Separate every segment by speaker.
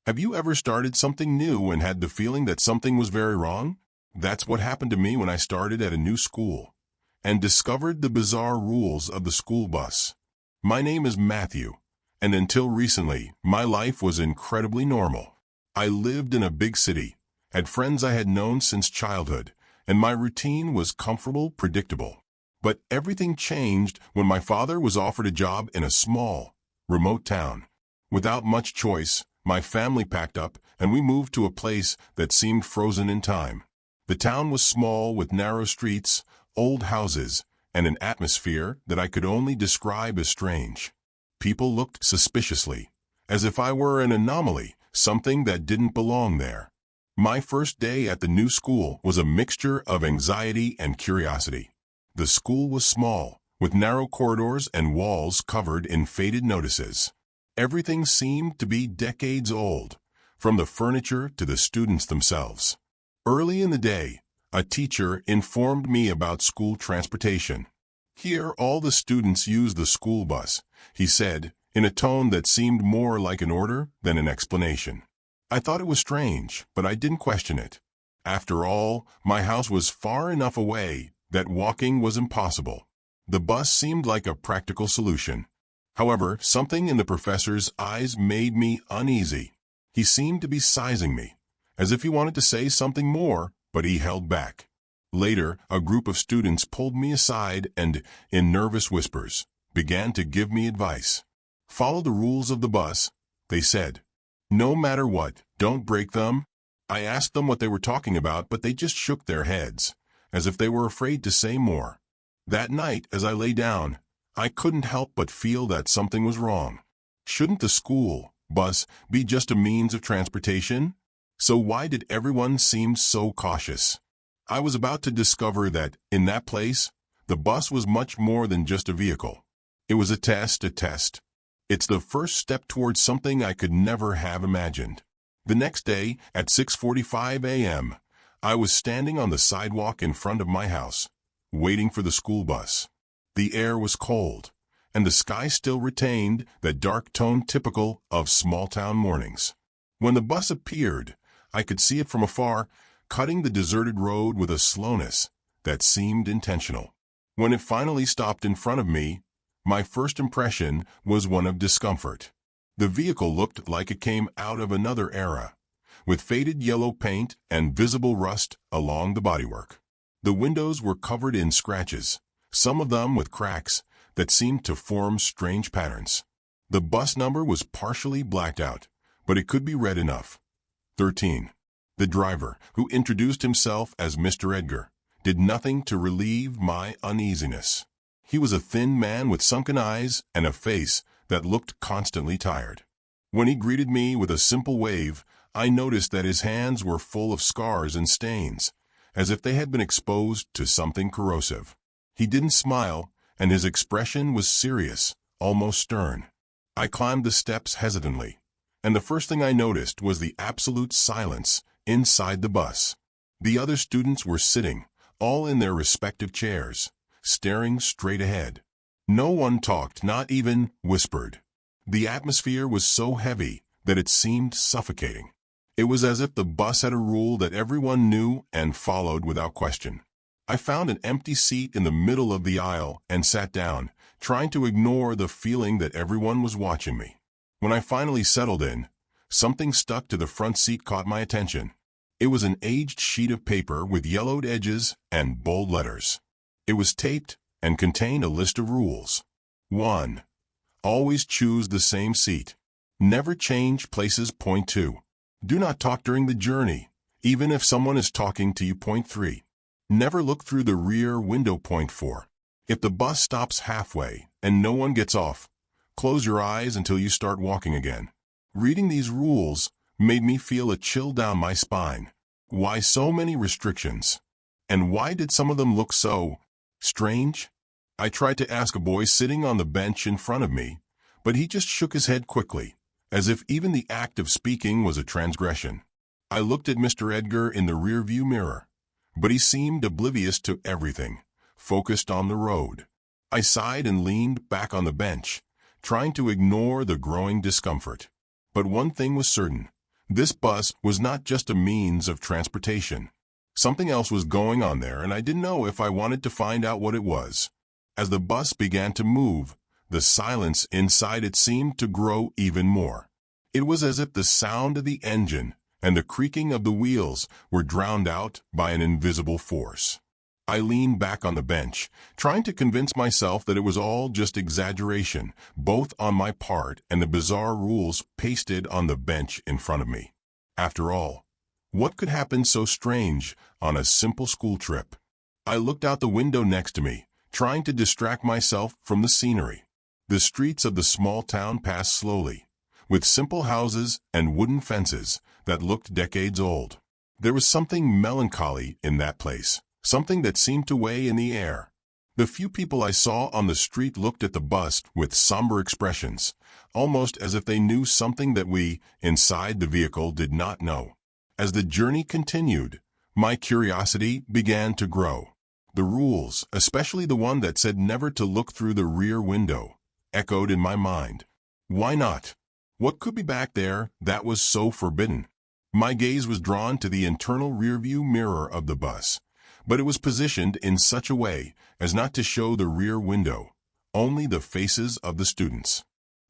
Speaker 1: Have you ever started something new and had the feeling that something was very wrong? That's what happened to me when I started at a new school and discovered the bizarre rules of the school bus. My name is Matthew, and until recently, my life was incredibly normal. I lived in a big city, had friends I had known since childhood, and my routine was comfortable, predictable. But everything changed when my father was offered a job in a small, remote town. Without much choice, my family packed up and we moved to a place that seemed frozen in time. The town was small with narrow streets, old houses, and an atmosphere that I could only describe as strange. People looked suspiciously, as if I were an anomaly, something that didn't belong there. My first day at the new school was a mixture of anxiety and curiosity. The school was small, with narrow corridors and walls covered in faded notices. Everything seemed to be decades old, from the furniture to the students themselves. Early in the day, a teacher informed me about school transportation. Here, all the students use the school bus, he said, in a tone that seemed more like an order than an explanation. I thought it was strange, but I didn't question it. After all, my house was far enough away that walking was impossible. The bus seemed like a practical solution. However, something in the professor's eyes made me uneasy. He seemed to be sizing me, as if he wanted to say something more, but he held back. Later, a group of students pulled me aside and, in nervous whispers, began to give me advice. Follow the rules of the bus, they said. No matter what, don't break them. I asked them what they were talking about, but they just shook their heads, as if they were afraid to say more. That night, as I lay down, I couldn't help but feel that something was wrong. Shouldn't the school bus be just a means of transportation? So why did everyone seem so cautious? I was about to discover that, in that place, the bus was much more than just a vehicle. It was a test. It's the first step towards something I could never have imagined. The next day, at 6:45 a.m., I was standing on the sidewalk in front of my house, waiting for the school bus. The air was cold, and the sky still retained that dark tone typical of small-town mornings. When the bus appeared, I could see it from afar, cutting the deserted road with a slowness that seemed intentional. When it finally stopped in front of me, my first impression was one of discomfort. The vehicle looked like it came out of another era, with faded yellow paint and visible rust along the bodywork. The windows were covered in scratches, some of them with cracks that seemed to form strange patterns. The bus number was partially blacked out, but it could be read enough. 13. The driver, who introduced himself as Mr. Edgar, did nothing to relieve my uneasiness. He was a thin man with sunken eyes and a face that looked constantly tired. When he greeted me with a simple wave, I noticed that his hands were full of scars and stains, as if they had been exposed to something corrosive. He didn't smile, and his expression was serious, almost stern. I climbed the steps hesitantly, and the first thing I noticed was the absolute silence inside the bus. The other students were sitting, all in their respective chairs, staring straight ahead. No one talked, not even whispered. The atmosphere was so heavy that it seemed suffocating. It was as if the bus had a rule that everyone knew and followed without question. I found an empty seat in the middle of the aisle and sat down, trying to ignore the feeling that everyone was watching me. When I finally settled in, something stuck to the front seat caught my attention. It was an aged sheet of paper with yellowed edges and bold letters. It was taped and contained a list of rules. 1. Always choose the same seat. Never change places. Point 2. Do not talk during the journey, even if someone is talking to you. Point 3. Never look through the rear window. Point 4. If the bus stops halfway and no one gets off, close your eyes until you start walking again. Reading these rules made me feel a chill down my spine. Why so many restrictions? And why did some of them look so strange? I tried to ask a boy sitting on the bench in front of me, but he just shook his head quickly, as if even the act of speaking was a transgression. I looked at Mr. Edgar in the rearview mirror, but he seemed oblivious to everything, focused on the road. I sighed and leaned back on the bench, trying to ignore the growing discomfort. But one thing was certain, This bus was not just a means of transportation. Something else was going on there, and I didn't know if I wanted to find out what it was. As the bus began to move, the silence inside it seemed to grow even more. It was as if the sound of the engine and the creaking of the wheels were drowned out by an invisible force. I leaned back on the bench, trying to convince myself that it was all just exaggeration, both on my part and the bizarre rules pasted on the bench in front of me. After all, what could happen so strange on a simple school trip? I looked out the window next to me, trying to distract myself from the scenery. The streets of the small town passed slowly, with simple houses and wooden fences that looked decades old. There was something melancholy in that place, something that seemed to weigh in the air. The few people I saw on the street looked at the bus with somber expressions, almost as if they knew something that we, inside the vehicle, did not know. As the journey continued, my curiosity began to grow. The rules, especially the one that said never to look through the rear window, echoed in my mind. Why not? What could be back there that was so forbidden? My gaze was drawn to the internal rearview mirror of the bus, but it was positioned in such a way as not to show the rear window, only the faces of the students.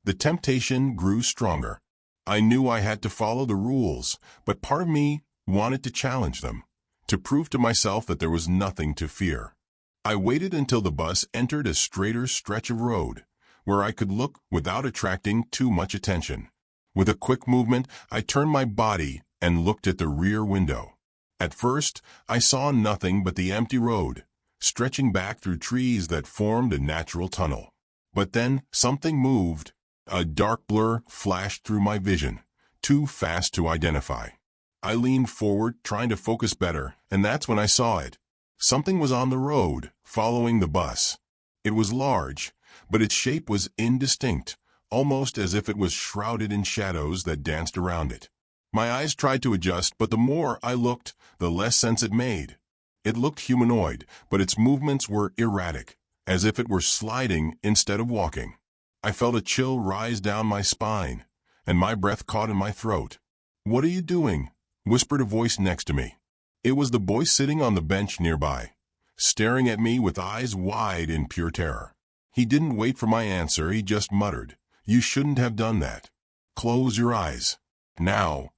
Speaker 1: The temptation grew stronger. I knew I had to follow the rules, but part of me wanted to challenge them, to prove to myself that there was nothing to fear. I waited until the bus entered a straighter stretch of road, where I could look without attracting too much attention. With a quick movement, I turned my body and looked at the rear window. At first, I saw nothing but the empty road, stretching back through trees that formed a natural tunnel. But then something moved. A dark blur flashed through my vision, too fast to identify. I leaned forward, trying to focus better, and that's when I saw it. Something was on the road, following the bus. It was large, but its shape was indistinct, almost as if it was shrouded in shadows that danced around it. My eyes tried to adjust, but the more I looked, the less sense it made. It looked humanoid, but its movements were erratic, as if it were sliding instead of walking. I felt a chill rise down my spine, and my breath caught in my throat. "What are you doing?" whispered a voice next to me. It was the boy sitting on the bench nearby, staring at me with eyes wide in pure terror. He didn't wait for my answer, he just muttered, "You shouldn't have done that. Close your eyes. Now."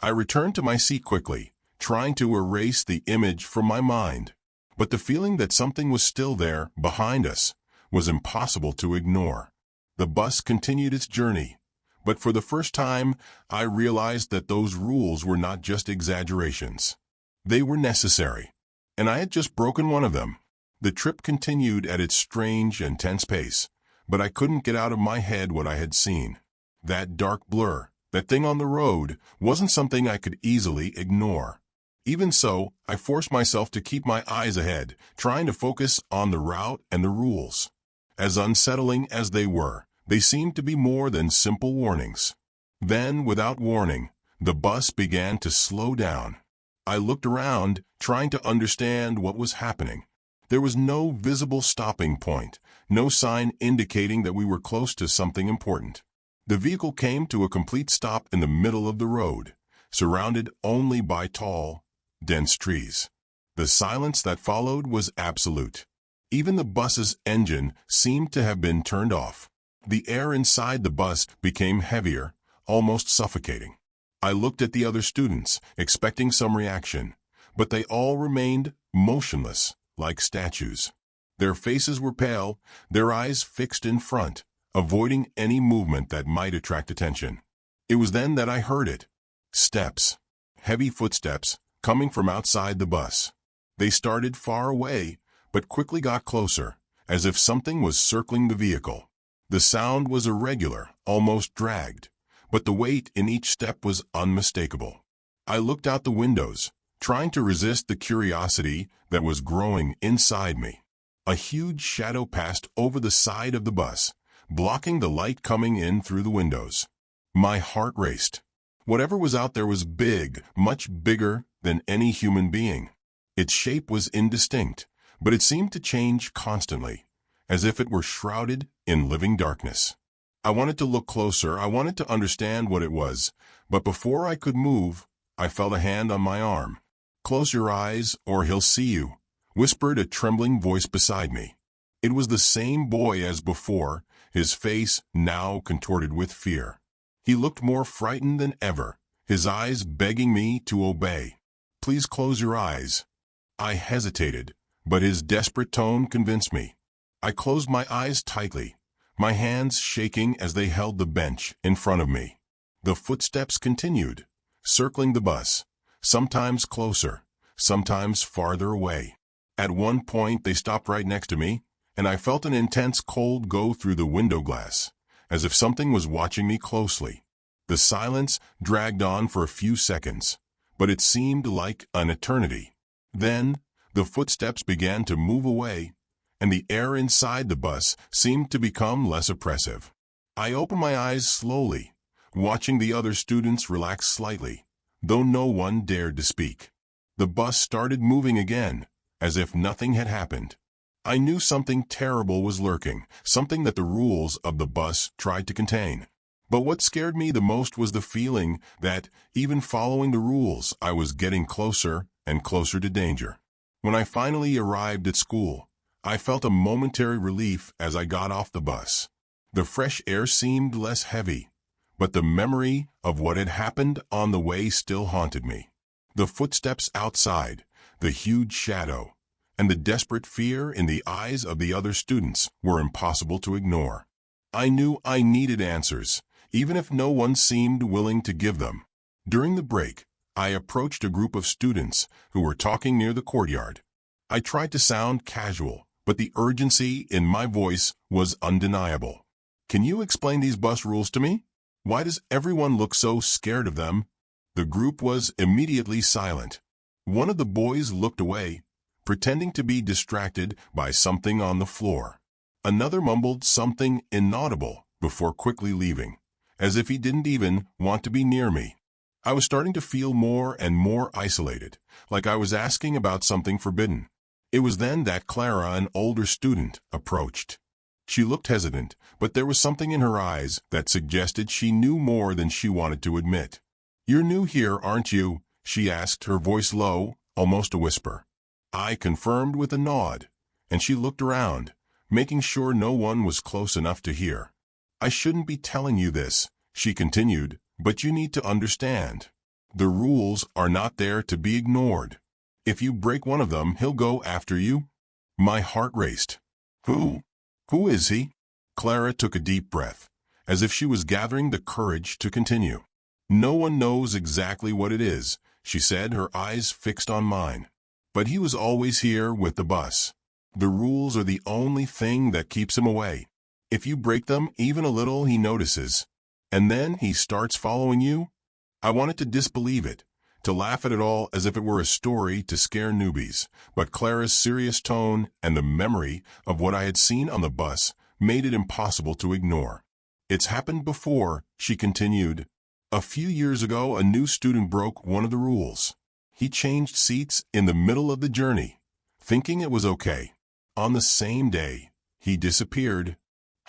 Speaker 1: I returned to my seat quickly, trying to erase the image from my mind. But the feeling that something was still there, behind us, was impossible to ignore. The bus continued its journey, but for the first time, I realized that those rules were not just exaggerations. They were necessary, and I had just broken one of them. The trip continued at its strange and tense pace, but I couldn't get out of my head what I had seen. That dark blur, that thing on the road, wasn't something I could easily ignore. Even so, I forced myself to keep my eyes ahead, trying to focus on the route and the rules. As unsettling as they were, they seemed to be more than simple warnings. Then, without warning, the bus began to slow down. I looked around, trying to understand what was happening. There was no visible stopping point, no sign indicating that we were close to something important. The vehicle came to a complete stop in the middle of the road, surrounded only by tall, dense trees. The silence that followed was absolute. Even the bus's engine seemed to have been turned off. The air inside the bus became heavier, almost suffocating. I looked at the other students, expecting some reaction, but they all remained motionless, like statues. Their faces were pale, their eyes fixed in front, avoiding any movement that might attract attention. It was then that I heard it. Steps. Heavy footsteps, coming from outside the bus. They started far away, but quickly got closer, as if something was circling the vehicle. The sound was irregular, almost dragged, but the weight in each step was unmistakable. I looked out the windows, trying to resist the curiosity that was growing inside me. A huge shadow passed over the side of the bus, blocking the light coming in through the windows. My heart raced. Whatever was out there was big, much bigger than any human being. Its shape was indistinct, but it seemed to change constantly, as if it were shrouded in living darkness. I wanted to look closer, I wanted to understand what it was, but before I could move, I felt a hand on my arm. "Close your eyes, or he'll see you," whispered a trembling voice beside me. It was the same boy as before, his face now contorted with fear. He looked more frightened than ever, his eyes begging me to obey. "Please close your eyes." I hesitated, but his desperate tone convinced me. I closed my eyes tightly, my hands shaking as they held the bench in front of me. The footsteps continued, circling the bus, sometimes closer, sometimes farther away. At one point they stopped right next to me, and I felt an intense cold go through the window glass, as if something was watching me closely. The silence dragged on for a few seconds, but it seemed like an eternity. Then, the footsteps began to move away, and the air inside the bus seemed to become less oppressive. I opened my eyes slowly, watching the other students relax slightly, though no one dared to speak. The bus started moving again, as if nothing had happened. I knew something terrible was lurking, something that the rules of the bus tried to contain. But what scared me the most was the feeling that, even following the rules, I was getting closer and closer to danger. When I finally arrived at school, I felt a momentary relief as I got off the bus. The fresh air seemed less heavy, but the memory of what had happened on the way still haunted me. The footsteps outside, the huge shadow, and the desperate fear in the eyes of the other students were impossible to ignore. I knew I needed answers, even if no one seemed willing to give them. During the break, I approached a group of students who were talking near the courtyard. I tried to sound casual, but the urgency in my voice was undeniable. "Can you explain these bus rules to me? Why does everyone look so scared of them?" The group was immediately silent. One of the boys looked away, pretending to be distracted by something on the floor. Another mumbled something inaudible before quickly leaving, as if he didn't even want to be near me. I was starting to feel more and more isolated, like I was asking about something forbidden. It was then that Clara, an older student, approached. She looked hesitant, but there was something in her eyes that suggested she knew more than she wanted to admit. "You're new here, aren't you?" she asked, her voice low, almost a whisper. I confirmed with a nod, and she looked around, making sure no one was close enough to hear. "I shouldn't be telling you this," she continued, "but you need to understand. The rules are not there to be ignored. If you break one of them, he'll go after you." My heart raced. Who is he?" Clara took a deep breath, as if she was gathering the courage to continue. "No one knows exactly what it is," she said, her eyes fixed on mine. "But he was always here with the bus. The rules are the only thing that keeps him away. If you break them even a little, he notices. And then he starts following you." I wanted to disbelieve it, to laugh at it all as if it were a story to scare newbies, but Clara's serious tone and the memory of what I had seen on the bus made it impossible to ignore. "It's happened before," she continued. "A few years ago, a new student broke one of the rules. He changed seats in the middle of the journey, thinking it was okay. On the same day, he disappeared."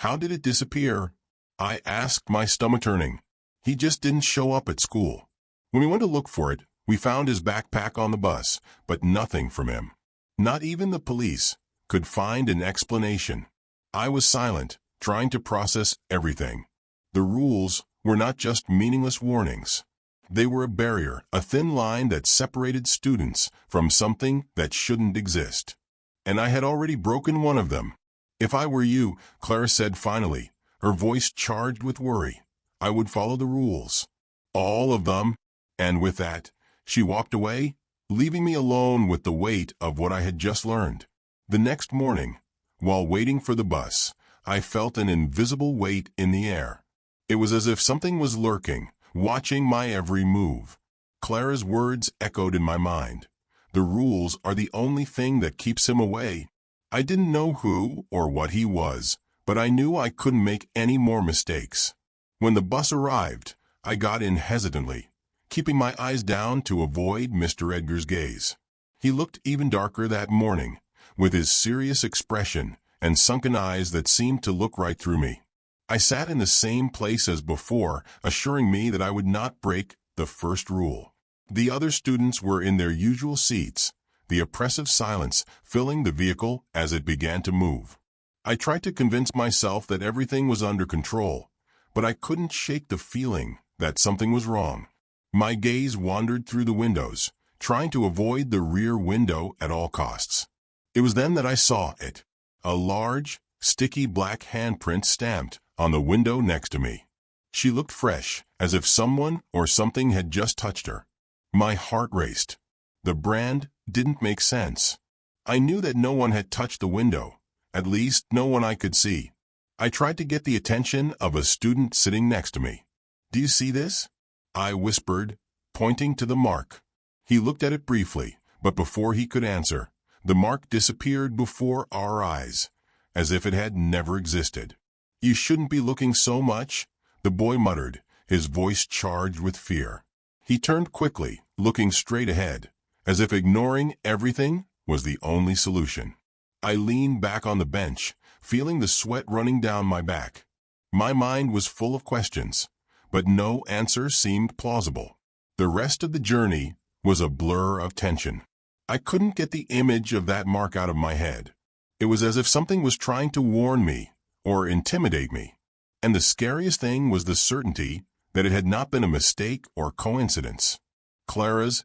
Speaker 1: "How did it disappear?" I asked, my stomach turning. "He just didn't show up at school. When we went to look for it, we found his backpack on the bus, but nothing from him. Not even the police could find an explanation." I was silent, trying to process everything. The rules were not just meaningless warnings. They were a barrier, a thin line that separated students from something that shouldn't exist. And I had already broken one of them. "If I were you," Clara said finally, her voice charged with worry, "I would follow the rules. All of them." And with that, she walked away, leaving me alone with the weight of what I had just learned. The next morning, while waiting for the bus, I felt an invisible weight in the air. It was as if something was lurking, watching my every move. Clara's words echoed in my mind. The rules are the only thing that keeps him away. I didn't know who or what he was, but I knew I couldn't make any more mistakes. When the bus arrived, I got in hesitantly, keeping my eyes down to avoid Mr. Edgar's gaze. He looked even darker that morning, with his serious expression and sunken eyes that seemed to look right through me. I sat in the same place as before, assuring me that I would not break the first rule. The other students were in their usual seats, the oppressive silence filling the vehicle as it began to move. I tried to convince myself that everything was under control, but I couldn't shake the feeling that something was wrong. My gaze wandered through the windows, trying to avoid the rear window at all costs. It was then that I saw it, a large, sticky black handprint stamped on the window next to me. She looked fresh, as if someone or something had just touched her. My heart raced. The brand didn't make sense. I knew that no one had touched the window, at least no one I could see. I tried to get the attention of a student sitting next to me. "Do you see this?" I whispered, pointing to the mark. He looked at it briefly, but before he could answer, the mark disappeared before our eyes, as if it had never existed. "You shouldn't be looking so much," the boy muttered, his voice charged with fear. He turned quickly, looking straight ahead, as if ignoring everything was the only solution. I leaned back on the bench, feeling the sweat running down my back. My mind was full of questions, but no answer seemed plausible. The rest of the journey was a blur of tension. I couldn't get the image of that mark out of my head. It was as if something was trying to warn me or intimidate me. And the scariest thing was the certainty that it had not been a mistake or coincidence.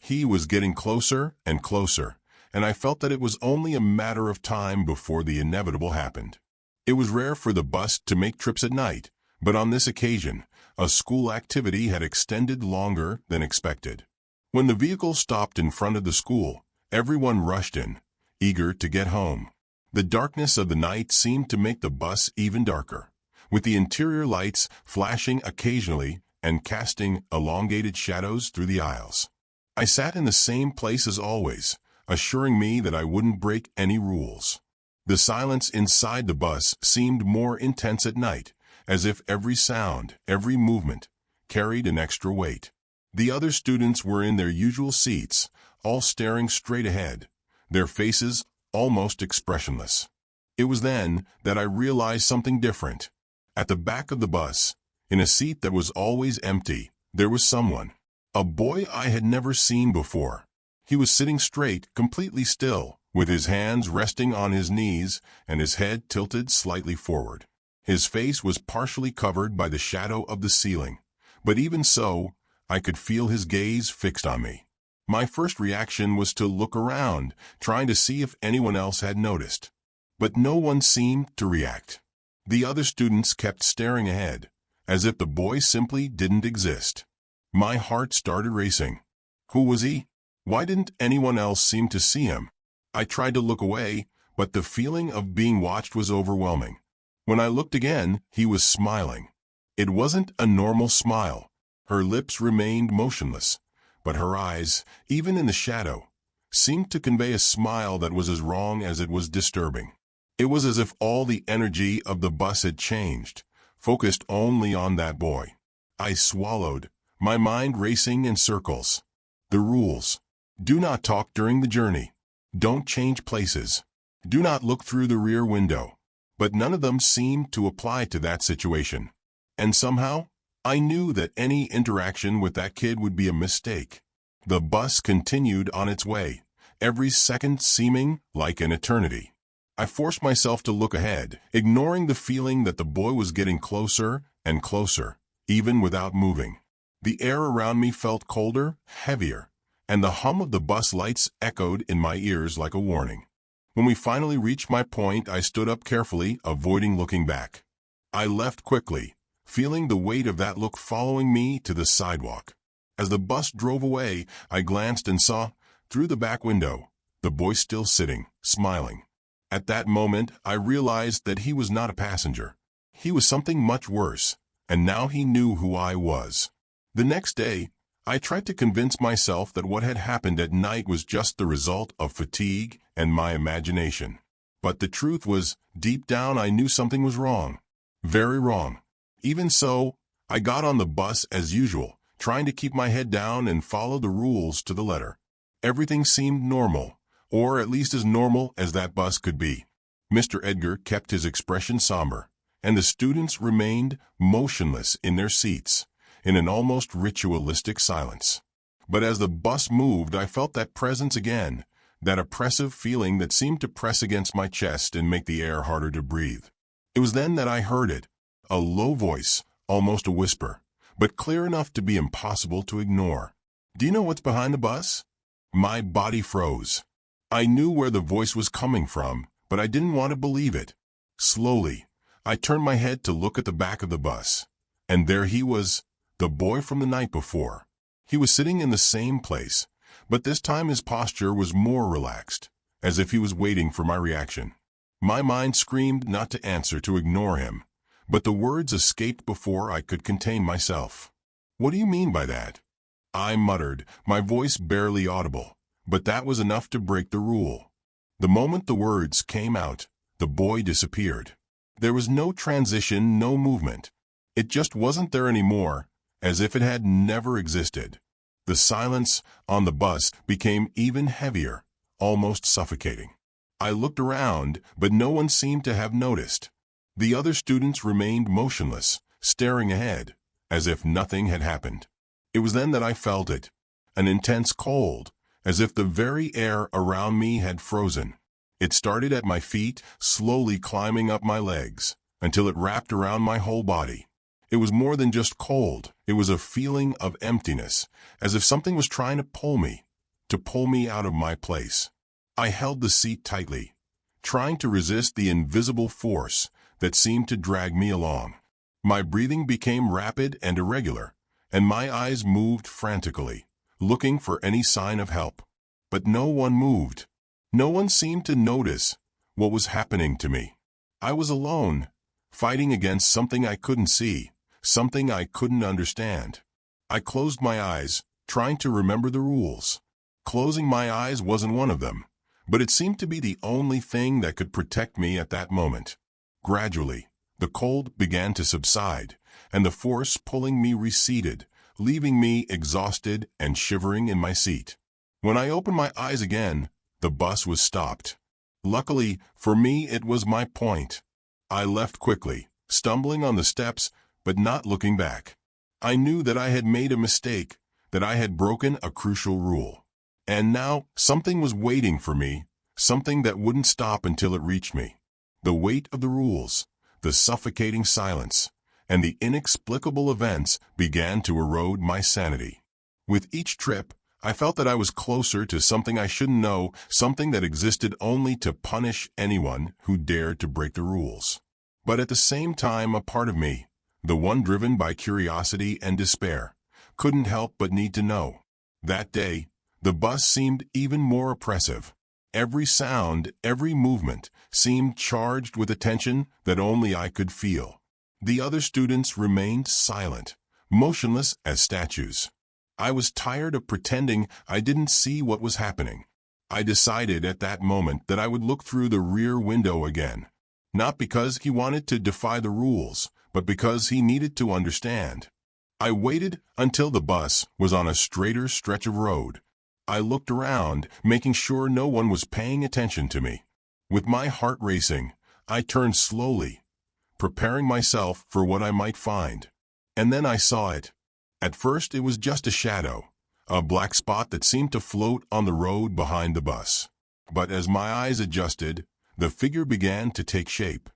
Speaker 1: He was getting closer and closer, and I felt that it was only a matter of time before the inevitable happened. It was rare for the bus to make trips at night, but on this occasion, a school activity had extended longer than expected. When the vehicle stopped in front of the school, everyone rushed in, eager to get home. The darkness of the night seemed to make the bus even darker, with the interior lights flashing occasionally and casting elongated shadows through the aisles. I sat in the same place as always, assuring me that I wouldn't break any rules. The silence inside the bus seemed more intense at night, as if every sound, every movement, carried an extra weight. The other students were in their usual seats, all staring straight ahead, their faces almost expressionless. It was then that I realized something different. At the back of the bus, in a seat that was always empty, there was someone. A boy I had never seen before. He was sitting straight, completely still, with his hands resting on his knees and his head tilted slightly forward. His face was partially covered by the shadow of the ceiling, but even so, I could feel his gaze fixed on me. My first reaction was to look around, trying to see if anyone else had noticed. But no one seemed to react. The other students kept staring ahead, as if the boy simply didn't exist. My heart started racing. Who was he? Why didn't anyone else seem to see him? I tried to look away, but the feeling of being watched was overwhelming. When I looked again, he was smiling. It wasn't a normal smile. Her lips remained motionless, but her eyes, even in the shadow, seemed to convey a smile that was as wrong as it was disturbing. It was as if all the energy of the bus had changed, focused only on that boy. I swallowed, my mind racing in circles. The rules. Do not talk during the journey. Don't change places. Do not look through the rear window. But none of them seemed to apply to that situation. And somehow, I knew that any interaction with that kid would be a mistake. The bus continued on its way, every second seeming like an eternity. I forced myself to look ahead, ignoring the feeling that the boy was getting closer and closer, even without moving. The air around me felt colder, heavier, and the hum of the bus lights echoed in my ears like a warning. When we finally reached my point, I stood up carefully, avoiding looking back. I left quickly, feeling the weight of that look following me to the sidewalk. As the bus drove away, I glanced and saw, through the back window, the boy still sitting, smiling. At that moment, I realized that he was not a passenger. He was something much worse, and now he knew who I was. The next day, I tried to convince myself that what had happened at night was just the result of fatigue and my imagination. But the truth was, deep down I knew something was wrong. Very wrong. Even so, I got on the bus as usual, trying to keep my head down and follow the rules to the letter. Everything seemed normal, or at least as normal as that bus could be. Mr. Edgar kept his expression somber, and the students remained motionless in their seats, in an almost ritualistic silence. But as the bus moved, I felt that presence again, that oppressive feeling that seemed to press against my chest and make the air harder to breathe. It was then that I heard it, a low voice, almost a whisper, but clear enough to be impossible to ignore. "Do you know what's behind the bus?" My body froze. I knew where the voice was coming from, but I didn't want to believe it. Slowly, I turned my head to look at the back of the bus, and there he was, the boy from the night before. He was sitting in the same place, but this time his posture was more relaxed, as if he was waiting for my reaction. My mind screamed not to answer, to ignore him, but the words escaped before I could contain myself. "What do you mean by that?" I muttered, my voice barely audible, but that was enough to break the rule. The moment the words came out, the boy disappeared. There was no transition, no movement. It just wasn't there anymore, as if it had never existed. The silence on the bus became even heavier, almost suffocating. I looked around, but no one seemed to have noticed. The other students remained motionless, staring ahead, as if nothing had happened. It was then that I felt it, an intense cold, as if the very air around me had frozen. It started at my feet, slowly climbing up my legs, until it wrapped around my whole body. It was more than just cold. It was a feeling of emptiness, as if something was trying to pull me out of my place. I held the seat tightly, trying to resist the invisible force that seemed to drag me along. My breathing became rapid and irregular, and my eyes moved frantically, looking for any sign of help. But no one moved. No one seemed to notice what was happening to me. I was alone, fighting against something I couldn't see, something I couldn't understand. I closed my eyes, trying to remember the rules. Closing my eyes wasn't one of them, but it seemed to be the only thing that could protect me at that moment. Gradually, the cold began to subside, and the force pulling me receded, leaving me exhausted and shivering in my seat. When I opened my eyes again, the bus was stopped. Luckily, for me, it was my point. I left quickly, stumbling on the steps, but not looking back. I knew that I had made a mistake, that I had broken a crucial rule. And now, something was waiting for me, something that wouldn't stop until it reached me. The weight of the rules, the suffocating silence, and the inexplicable events began to erode my sanity. With each trip, I felt that I was closer to something I shouldn't know, something that existed only to punish anyone who dared to break the rules. But at the same time, a part of me, the one driven by curiosity and despair, couldn't help but need to know. That day, the bus seemed even more oppressive. Every sound, every movement, seemed charged with a tension that only I could feel. The other students remained silent, motionless as statues. I was tired of pretending I didn't see what was happening. I decided at that moment that I would look through the rear window again. Not because he wanted to defy the rules, but because he needed to understand. I waited until the bus was on a straighter stretch of road. I looked around, making sure no one was paying attention to me. With my heart racing, I turned slowly, preparing myself for what I might find. And then I saw it. At first it was just a shadow, a black spot that seemed to float on the road behind the bus. But as my eyes adjusted, the figure began to take shape.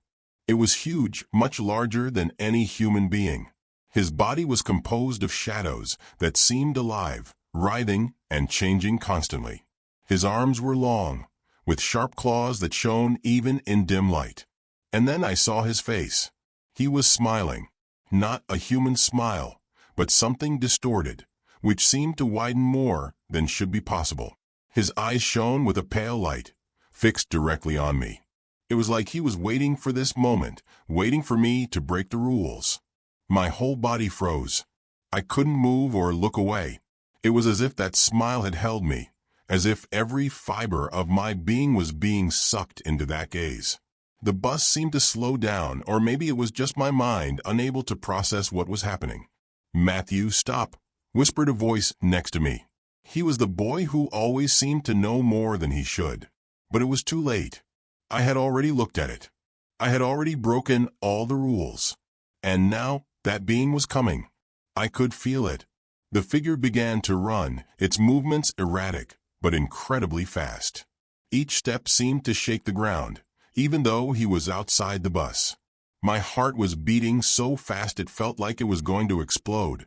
Speaker 1: It was huge, much larger than any human being. His body was composed of shadows that seemed alive, writhing and changing constantly. His arms were long, with sharp claws that shone even in dim light. And then I saw his face. He was smiling, not a human smile, but something distorted, which seemed to widen more than should be possible. His eyes shone with a pale light, fixed directly on me. It was like he was waiting for this moment, waiting for me to break the rules. My whole body froze. I couldn't move or look away. It was as if that smile had held me, as if every fiber of my being was being sucked into that gaze. The bus seemed to slow down, or maybe it was just my mind unable to process what was happening. "Matthew, stop," whispered a voice next to me. He was the boy who always seemed to know more than he should. But it was too late. I had already looked at it. I had already broken all the rules. And now, that being was coming. I could feel it. The figure began to run, its movements erratic, but incredibly fast. Each step seemed to shake the ground, even though he was outside the bus. My heart was beating so fast it felt like it was going to explode.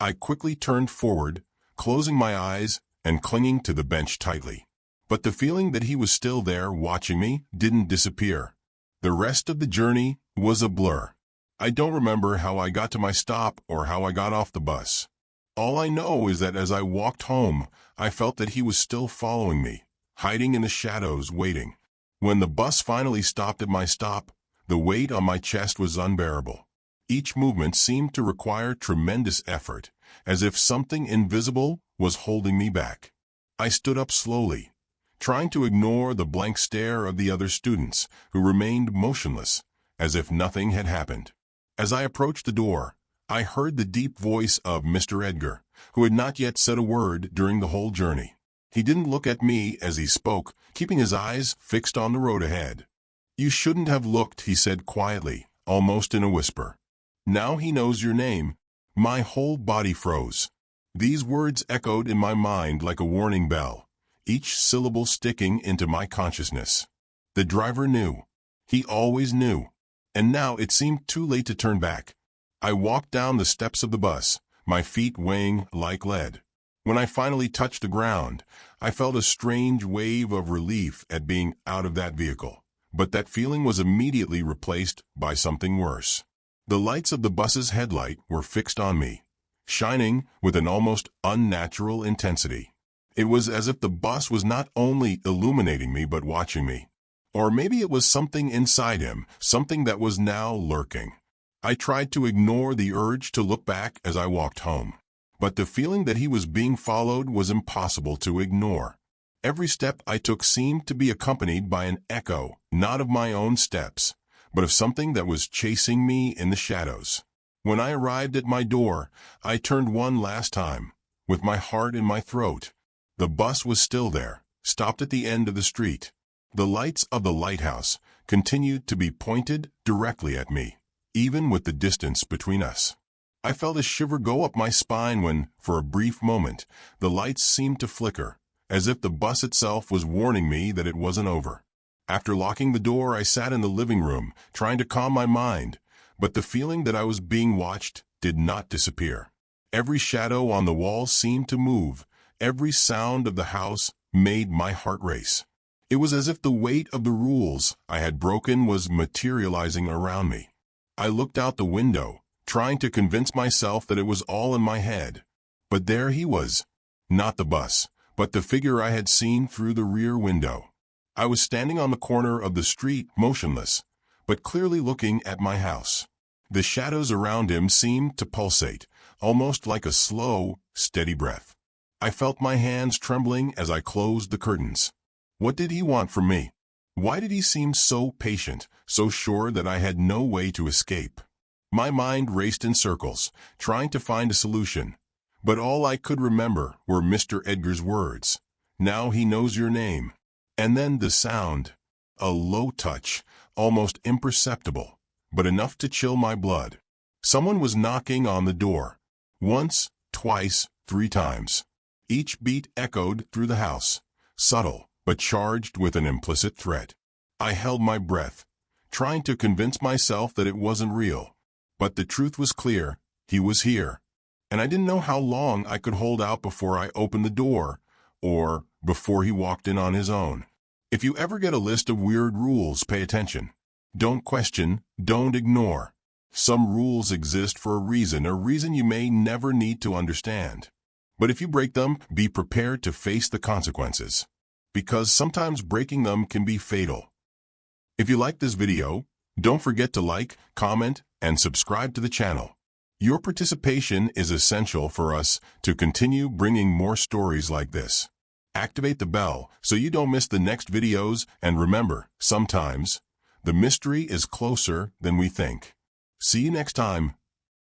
Speaker 1: I quickly turned forward, closing my eyes and clinging to the bench tightly. But the feeling that he was still there watching me didn't disappear. The rest of the journey was a blur. I don't remember how I got to my stop or how I got off the bus. All I know is that as I walked home, I felt that he was still following me, hiding in the shadows, waiting. When the bus finally stopped at my stop, the weight on my chest was unbearable. Each movement seemed to require tremendous effort, as if something invisible was holding me back. I stood up slowly, trying to ignore the blank stare of the other students, who remained motionless, as if nothing had happened. As I approached the door, I heard the deep voice of Mr. Edgar, who had not yet said a word during the whole journey. He didn't look at me as he spoke, keeping his eyes fixed on the road ahead. "You shouldn't have looked," he said quietly, almost in a whisper. "Now he knows your name." My whole body froze. These words echoed in my mind like a warning bell, each syllable sticking into my consciousness. The driver knew. He always knew. And now it seemed too late to turn back. I walked down the steps of the bus, my feet weighing like lead. When I finally touched the ground, I felt a strange wave of relief at being out of that vehicle. But that feeling was immediately replaced by something worse. The lights of the bus's headlight were fixed on me, shining with an almost unnatural intensity. It was as if the bus was not only illuminating me but watching me. Or maybe it was something inside him, something that was now lurking. I tried to ignore the urge to look back as I walked home. But the feeling that he was being followed was impossible to ignore. Every step I took seemed to be accompanied by an echo, not of my own steps, but of something that was chasing me in the shadows. When I arrived at my door, I turned one last time, with my heart in my throat. The bus was still there, stopped at the end of the street. The lights of the lighthouse continued to be pointed directly at me, even with the distance between us. I felt a shiver go up my spine when, for a brief moment, the lights seemed to flicker, as if the bus itself was warning me that it wasn't over. After locking the door, I sat in the living room, trying to calm my mind, but the feeling that I was being watched did not disappear. Every shadow on the wall seemed to move. Every sound of the house made my heart race. It was as if the weight of the rules I had broken was materializing around me. I looked out the window, trying to convince myself that it was all in my head. But there he was. Not the bus, but the figure I had seen through the rear window. I was standing on the corner of the street, motionless, but clearly looking at my house. The shadows around him seemed to pulsate, almost like a slow, steady breath. I felt my hands trembling as I closed the curtains. What did he want from me? Why did he seem so patient, so sure that I had no way to escape? My mind raced in circles, trying to find a solution. But all I could remember were Mr. Edgar's words. "Now he knows your name." And then the sound. A low touch, almost imperceptible, but enough to chill my blood. Someone was knocking on the door. Once, twice, 3 times. Each beat echoed through the house, subtle, but charged with an implicit threat. I held my breath, trying to convince myself that it wasn't real. But the truth was clear. He was here. And I didn't know how long I could hold out before I opened the door, or before he walked in on his own. If you ever get a list of weird rules, pay attention. Don't question, don't ignore. Some rules exist for a reason you may never need to understand. But if you break them, be prepared to face the consequences. Because sometimes breaking them can be fatal. If you like this video, don't forget to like, comment, and subscribe to the channel. Your participation is essential for us to continue bringing more stories like this. Activate the bell so you don't miss the next videos, and remember, sometimes, the mystery is closer than we think. See you next time.